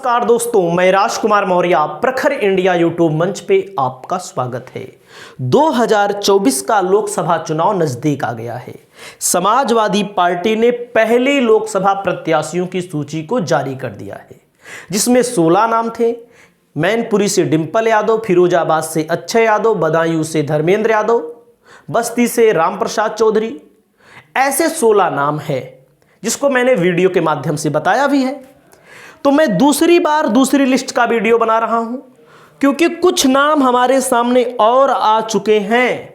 नमस्कार दोस्तों, मैं राजकुमार मौर्य प्रखर इंडिया यूट्यूब मंच पे आपका स्वागत है। 2024 का लोकसभा चुनाव नजदीक आ गया है। समाजवादी पार्टी ने पहले लोकसभा प्रत्याशियों की सूची को जारी कर दिया है, जिसमें 16 नाम थे। मैनपुरी से डिंपल यादव, फिरोजाबाद से अक्षय यादव, बदायूं से धर्मेंद्र यादव, बस्ती से रामप्रसाद चौधरी। ऐसे 16 नाम हैं, जिसको मैंने वीडियो के माध्यम से बताया भी है। तो मैं दूसरी बार दूसरी लिस्ट का वीडियो बना रहा हूं, क्योंकि कुछ नाम हमारे सामने और आ चुके हैं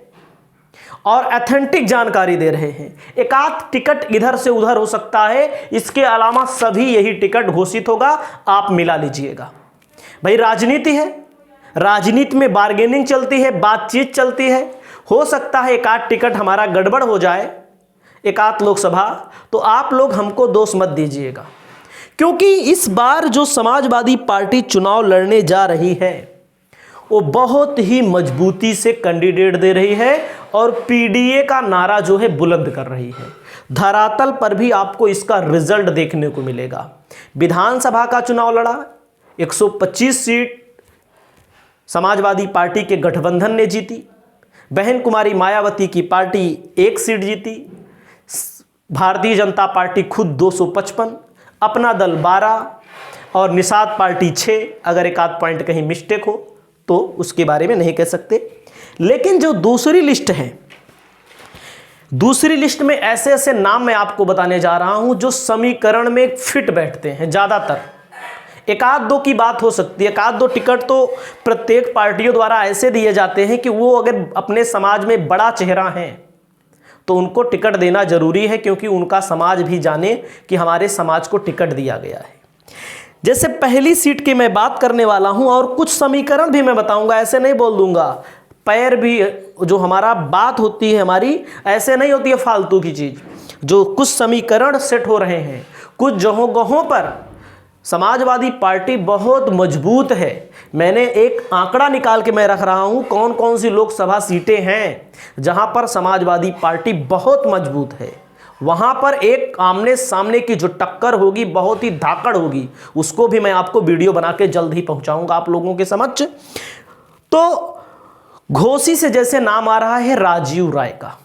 और ऑथेंटिक जानकारी दे रहे हैं। एक आध टिकट इधर से उधर हो सकता है, इसके अलावा सभी यही टिकट घोषित होगा, आप मिला लीजिएगा। भाई राजनीति है, राजनीति में बार्गेनिंग चलती है, बातचीत चलती है। हो सकता है एक आध टिकट हमारा गड़बड़ हो जाए, एक आध लोकसभा, तो आप लोग हमको दोष मत दीजिएगा, क्योंकि इस बार जो समाजवादी पार्टी चुनाव लड़ने जा रही है वो बहुत ही मजबूती से कैंडिडेट दे रही है और पीडीए का नारा जो है बुलंद कर रही है। धरातल पर भी आपको इसका रिजल्ट देखने को मिलेगा। विधानसभा का चुनाव लड़ा, 125 सीट समाजवादी पार्टी के गठबंधन ने जीती। बहन कुमारी मायावती की पार्टी 1 सीट जीती। भारतीय जनता पार्टी खुद 255, अपना दल 12 और निषाद पार्टी 6। अगर एक आध पॉइंट कहीं मिस्टेक हो तो उसके बारे में नहीं कह सकते। लेकिन जो दूसरी लिस्ट है, दूसरी लिस्ट में ऐसे ऐसे नाम मैं आपको बताने जा रहा हूं जो समीकरण में फिट बैठते हैं। ज़्यादातर एक आध दो की बात हो सकती है, एक आध दो टिकट तो प्रत्येक पार्टियों द्वारा ऐसे दिए जाते हैं कि वो अगर अपने समाज में बड़ा चेहरा है तो उनको टिकट देना जरूरी है, क्योंकि उनका समाज भी जाने कि हमारे समाज को टिकट दिया गया है। जैसे पहली सीट की मैं बात करने वाला हूं और कुछ समीकरण भी मैं बताऊंगा, ऐसे नहीं बोल दूंगा। पैर भी जो हमारा बात होती है हमारी, ऐसे नहीं होती है फालतू की चीज। जो कुछ समीकरण सेट हो रहे हैं, कुछ जगहों पर समाजवादी पार्टी बहुत मजबूत है। मैंने एक आंकड़ा निकाल के मैं रख रहा हूं कौन कौन सी लोकसभा सीटें हैं जहां पर समाजवादी पार्टी बहुत मजबूत है। वहां पर एक आमने सामने की जो टक्कर होगी बहुत ही धाकड़ होगी, उसको भी मैं आपको वीडियो बना के जल्द ही पहुंचाऊंगा आप लोगों के समक्ष। तो घोसी से जैसे नाम आ रहा है राजीव राय का।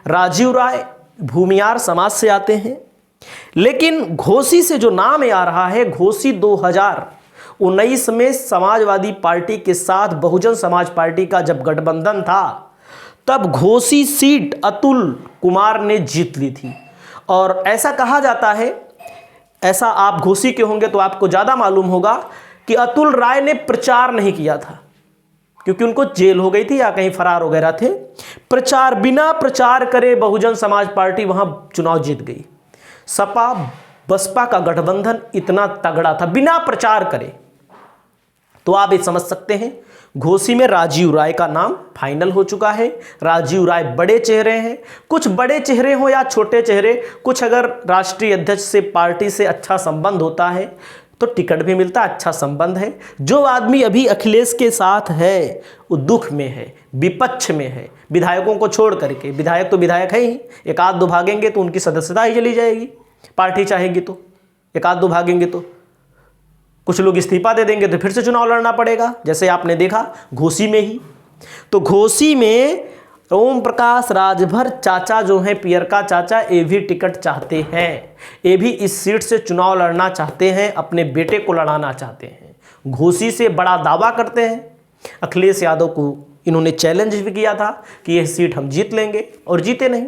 राजीव राय भूमियार समाज से आते हैं, लेकिन घोसी से जो नाम आ रहा है, घोसी 2019 में समाजवादी पार्टी के साथ बहुजन समाज पार्टी का जब गठबंधन था, तब घोसी सीट अतुल कुमार ने जीत ली थी। और ऐसा कहा जाता है, ऐसा आप घोसी के होंगे तो आपको ज़्यादा मालूम होगा, कि अतुल राय ने प्रचार नहीं किया था, क्योंकि उनको जेल हो गई थी या कहीं फरार वगैरह थे। बिना प्रचार करे बहुजन समाज पार्टी वहां चुनाव जीत गई। सपा बसपा का गठबंधन इतना तगड़ा था, बिना प्रचार करे। तो आप ये समझ सकते हैं, घोसी में राजीव राय का नाम फाइनल हो चुका है। राजीव राय बड़े चेहरे हैं, कुछ बड़े चेहरे हो या छोटे चेहरे, कुछ अगर राष्ट्रीय अध्यक्ष से पार्टी से अच्छा संबंध होता है तो टिकट भी मिलता, अच्छा संबंध है। जो आदमी अभी अखिलेश के साथ है वो दुख में है, विपक्ष में है, विधायकों को छोड़ करके। विधायक तो विधायक है ही, एक आध दो भागेंगे तो उनकी सदस्यता ही चली जाएगी, पार्टी चाहेगी तो। एक आध दो भागेंगे तो कुछ लोग इस्तीफा दे देंगे तो फिर से चुनाव लड़ना पड़ेगा, जैसे आपने देखा घोसी में ही। तो घोसी में ओम प्रकाश राजभर चाचा जो हैं, पियरका चाचा, ये भी टिकट चाहते हैं। ये भी इस सीट से चुनाव लड़ना चाहते हैं, अपने बेटे को लड़ाना चाहते हैं। घोसी से बड़ा दावा करते हैं। अखिलेश यादव को इन्होंने चैलेंज भी किया था कि यह सीट हम जीत लेंगे, और जीते नहीं।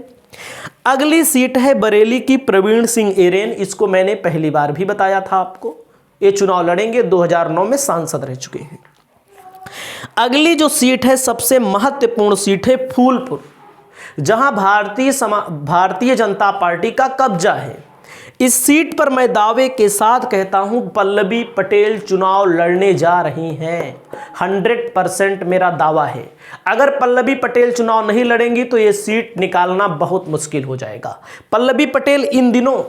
अगली सीट है बरेली की प्रवीण सिंह एरेन। इसको मैंने पहली बार भी बताया था आपको, ये चुनाव लड़ेंगे, 2009 में सांसद रह चुके हैं। अगली जो सीट है, सबसे महत्वपूर्ण सीट है फूलपुर, जहां भारतीय जनता पार्टी का कब्जा है। इस सीट पर मैं दावे के साथ कहता हूं, पल्लवी पटेल चुनाव लड़ने जा रही हैं। 100% मेरा दावा है। अगर पल्लवी पटेल चुनाव नहीं लड़ेंगी तो ये सीट निकालना बहुत मुश्किल हो जाएगा। पल्लवी पटेल इन दिनों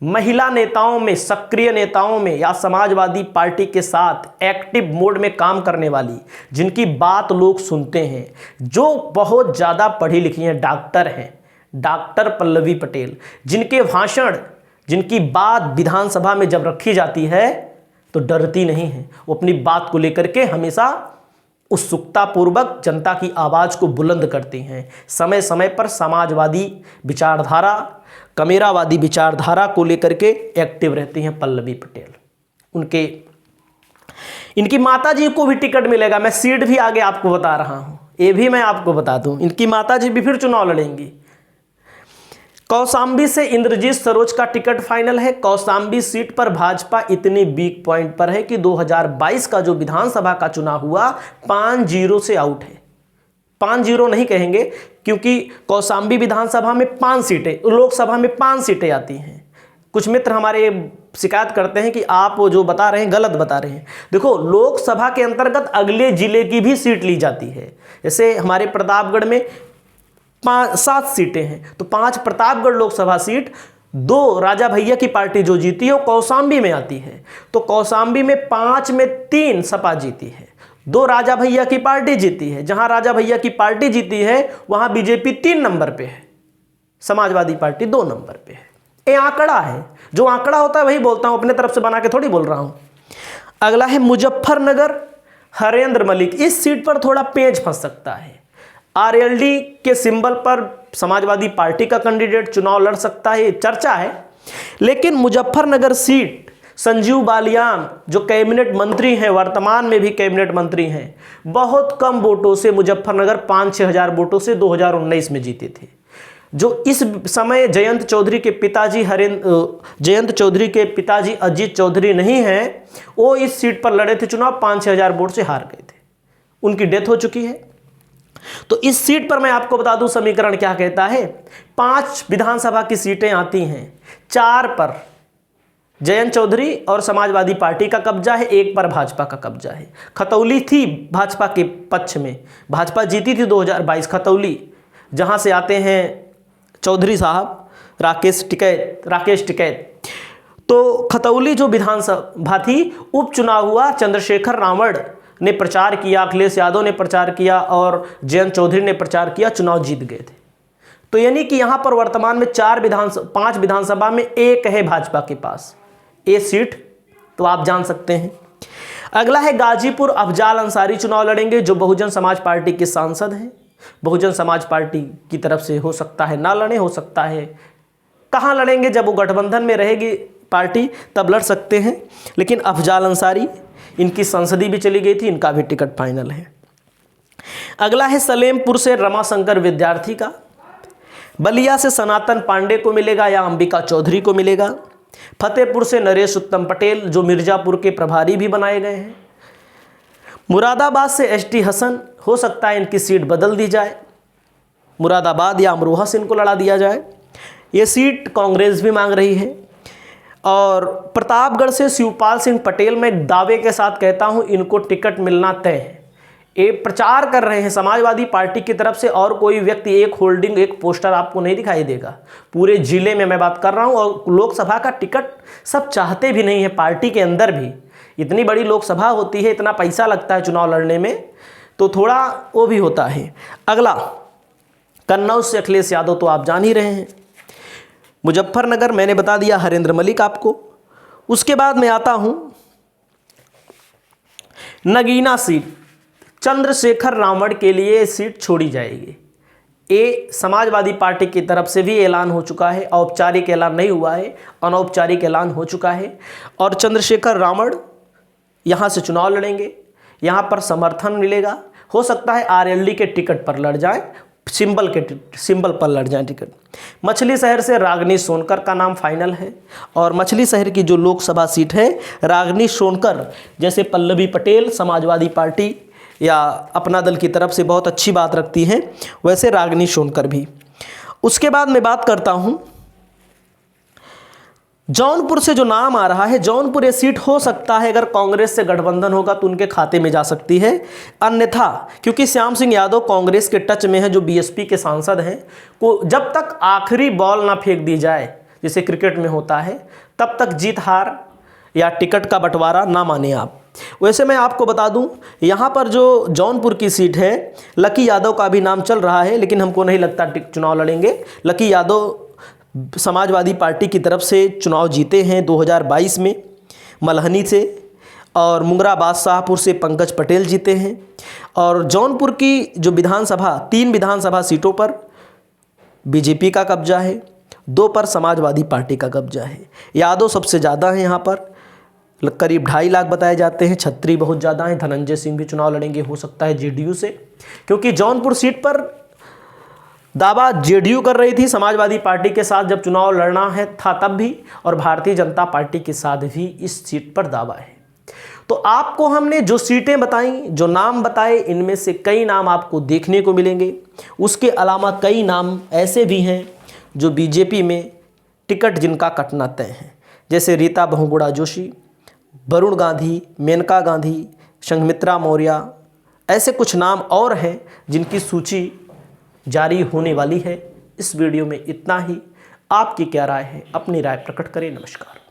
महिला नेताओं में, सक्रिय नेताओं में, या समाजवादी पार्टी के साथ एक्टिव मोड में काम करने वाली, जिनकी बात लोग सुनते हैं, जो बहुत ज़्यादा पढ़ी लिखी हैं, डॉक्टर हैं, डॉक्टर पल्लवी पटेल, जिनके भाषण जिनकी बात विधानसभा में जब रखी जाती है तो डरती नहीं है। वो अपनी बात को लेकर के हमेशा उत्सुकतापूर्वक जनता की आवाज़ को बुलंद करती हैं। समय समय पर समाजवादी विचारधारा, कमेरावादी विचारधारा को लेकर के एक्टिव रहती हैं पल्लवी पटेल। इनकी माताजी को भी टिकट मिलेगा। मैं सीट भी आगे आपको बता रहा हूं, ये भी मैं आपको बता दूं, इनकी माताजी भी फिर चुनाव लड़ेंगी। कौशाम्बी से इंद्रजीत सरोज का टिकट फाइनल है। कौशाम्बी सीट पर भाजपा इतनी वीक पॉइंट पर है कि 2022 का जो विधानसभा का चुनाव हुआ 5-0 से आउट है। 5-0 नहीं कहेंगे क्योंकि कौशाम्बी विधानसभा में 5 सीटें, लोकसभा में 5 सीटें आती हैं। कुछ मित्र हमारे शिकायत करते हैं कि आप जो बता रहे हैं गलत बता रहे हैं। देखो, लोकसभा के अंतर्गत अगले जिले की भी सीट ली जाती है। जैसे हमारे प्रतापगढ़ में 7 सीटें हैं, तो 5 प्रतापगढ़ लोकसभा सीट, 2 राजा भैया की पार्टी जो जीती है वो कौशाम्बी में आती है। तो कौशाम्बी में 5 में 3 सपा जीती है, 2 राजा भैया की पार्टी जीती है। जहां राजा भैया की पार्टी जीती है वहां बीजेपी 3 नंबर पे है, समाजवादी पार्टी 2 नंबर पे है। ये आंकड़ा है, जो आंकड़ा होता है वही बोलता हूं, अपने तरफ से बना के थोड़ी बोल रहा हूं। अगला है मुजफ्फरनगर, हरेंद्र मलिक। इस सीट पर थोड़ा पेंच फंस सकता है। आरएलडी के सिंबल पर समाजवादी पार्टी का कैंडिडेट चुनाव लड़ सकता है, चर्चा है। लेकिन मुजफ्फरनगर सीट संजीव बालियान जो कैबिनेट मंत्री हैं, वर्तमान में भी कैबिनेट मंत्री हैं, बहुत कम वोटों से मुजफ्फरनगर 5-6 हजार वोटों से 2019 में जीते थे। जो इस समय जयंत चौधरी के पिताजी अजीत चौधरी नहीं हैं, वो इस सीट पर लड़े थे चुनाव, 5-6 हजार वोट से हार गए थे। उनकी डेथ हो चुकी है। तो इस सीट पर मैं आपको बता दूं समीकरण क्या कहता है। 5 विधानसभा की सीटें आती हैं, 4 पर जयंत चौधरी और समाजवादी पार्टी का कब्जा है, 1 पर भाजपा का कब्जा है। खतौली थी भाजपा के पक्ष में, भाजपा जीती थी 2022 खतौली, जहां से आते हैं चौधरी साहब राकेश टिकैत। तो खतौली जो विधानसभा थी, उपचुनाव हुआ, चंद्रशेखर रावण ने प्रचार किया, अखिलेश यादव ने प्रचार किया और जयंत चौधरी ने प्रचार किया, चुनाव जीत गए थे। तो यानी कि यहां पर वर्तमान में 5 विधानसभा में 1 है भाजपा के पास, ये सीट तो आप जान सकते हैं। अगला है गाजीपुर, अफजाल अंसारी चुनाव लड़ेंगे, जो बहुजन समाज पार्टी के सांसद हैं। बहुजन समाज पार्टी की तरफ से हो सकता है ना लड़े, हो सकता है कहां लड़ेंगे, जब वो गठबंधन में रहेगी पार्टी तब लड़ सकते हैं। लेकिन अफजाल अंसारी, इनकी संसदीय भी चली गई थी, इनका भी टिकट फाइनल है। अगला है सलेमपुर से रमाशंकर विद्यार्थी का। बलिया से सनातन पांडे को मिलेगा या अंबिका चौधरी को मिलेगा। फतेहपुर से नरेश उत्तम पटेल जो मिर्जापुर के प्रभारी भी बनाए गए हैं। मुरादाबाद से एसटी हसन, हो सकता है इनकी सीट बदल दी जाए, मुरादाबाद या अमरोहा से इनको लड़ा दिया जाए। ये सीट कांग्रेस भी मांग रही है। और प्रतापगढ़ से शिवपाल सिंह पटेल, मैं दावे के साथ कहता हूं इनको टिकट मिलना तय है। ये प्रचार कर रहे हैं समाजवादी पार्टी की तरफ से, और कोई व्यक्ति एक होल्डिंग, एक पोस्टर आपको नहीं दिखाई देगा। पूरे जिले में मैं बात कर रहा हूं। और लोकसभा का टिकट सब चाहते भी नहीं है, पार्टी के अंदर भी। इतनी बड़ी लोकसभा होती है, इतना पैसा लगता है चुनाव लड़ने में, तो थोड़ा वो भी होता है। अगला कन्नौज से अखिलेश यादव, तो आप जान ही रहे हैं। मुजफ्फरनगर मैंने बता दिया, हरेंद्र मलिक आपको। उसके बाद मैं आता हूं नगीना सीट, चंद्रशेखर रावण के लिए सीट छोड़ी जाएगी। ये समाजवादी पार्टी की तरफ से भी ऐलान हो चुका है, औपचारिक ऐलान नहीं हुआ है, अनौपचारिक ऐलान हो चुका है। और चंद्रशेखर रावण यहाँ से चुनाव लड़ेंगे, यहाँ पर समर्थन मिलेगा। हो सकता है आरएलडी के टिकट पर लड़ जाएं, सिंबल पर लड़ जाएं टिकट। मछली शहर से रागनी सोनकर का नाम फाइनल है। और मछली शहर की जो लोकसभा सीट है, रागनी सोनकर, जैसे पल्लवी पटेल समाजवादी पार्टी या अपना दल की तरफ से बहुत अच्छी बात रखती हैं, वैसे रागनी सोनकर भी। उसके बाद मैं बात करता हूं जौनपुर से, जो नाम आ रहा है जौनपुर, ये सीट हो सकता है अगर कांग्रेस से गठबंधन होगा तो उनके खाते में जा सकती है। अन्यथा क्योंकि श्याम सिंह यादव कांग्रेस के टच में है, जो बीएसपी के सांसद हैं, को जब तक आखिरी बॉल ना फेंक दी जाए, जैसे क्रिकेट में होता है, तब तक जीत हार या टिकट का बंटवारा ना माने आप। वैसे मैं आपको बता दूं, यहाँ पर जो जौनपुर की सीट है, लकी यादव का भी नाम चल रहा है, लेकिन हमको नहीं लगता चुनाव लड़ेंगे। लकी यादव समाजवादी पार्टी की तरफ से चुनाव जीते हैं 2022 में मल्हनी से, और मुंगरा बादशाहपुर से पंकज पटेल जीते हैं। और जौनपुर की जो विधानसभा 3 विधानसभा सीटों पर बीजेपी का कब्जा है, 2 पर समाजवादी पार्टी का कब्जा है। यादव सबसे ज़्यादा हैं यहाँ पर, करीब 2.5 लाख बताए जाते हैं। छत्री बहुत ज़्यादा हैं। धनंजय सिंह भी चुनाव लड़ेंगे, हो सकता है जेडीयू से, क्योंकि जौनपुर सीट पर दावा जेडीयू कर रही थी समाजवादी पार्टी के साथ जब चुनाव लड़ना है था तब भी, और भारतीय जनता पार्टी के साथ भी इस सीट पर दावा है। तो आपको हमने जो सीटें बताई, जो नाम बताए, इनमें से कई नाम आपको देखने को मिलेंगे। उसके अलावा कई नाम ऐसे भी हैं जो बीजेपी में टिकट जिनका कटना तय है, जैसे रीता बहुगुणा जोशी, वरुण गांधी, मेनका गांधी, संघमित्रा मौर्य, ऐसे कुछ नाम और हैं जिनकी सूची जारी होने वाली है। इस वीडियो में इतना ही। आपकी क्या राय है? अपनी राय प्रकट करें। नमस्कार।